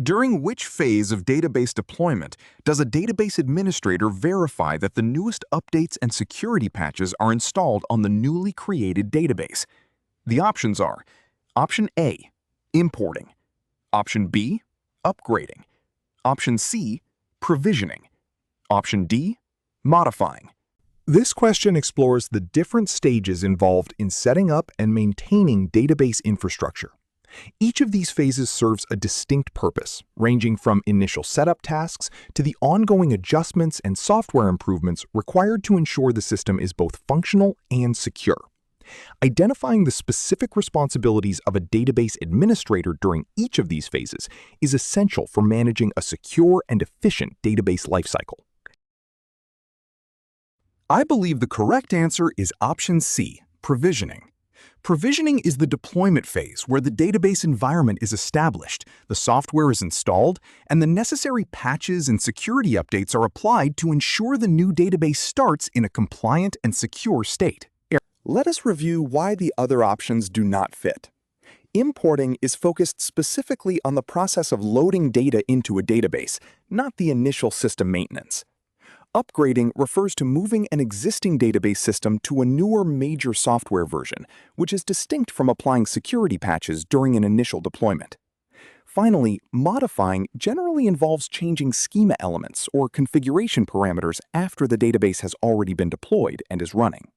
During which phase of database deployment does a database administrator verify that the newest updates and security patches are installed on the newly created database? The options are Option A, importing; Option B, upgrading; Option C, provisioning; Option D, modifying. This question explores the different stages involved in setting up and maintaining database infrastructure. Each of these phases serves a distinct purpose, ranging from initial setup tasks to the ongoing adjustments and software improvements required to ensure the system is both functional and secure. Identifying the specific responsibilities of a database administrator during each of these phases is essential for managing a secure and efficient database lifecycle. I believe the correct answer is Option C, provisioning. Provisioning is the deployment phase where the database environment is established, the software is installed, and the necessary patches and security updates are applied to ensure the new database starts in a compliant and secure state. Let us review why the other options do not fit. Importing is focused specifically on the process of loading data into a database, not the initial system maintenance. Upgrading refers to moving an existing database system to a newer major software version, which is distinct from applying security patches during an initial deployment. Finally, modifying generally involves changing schema elements or configuration parameters after the database has already been deployed and is running.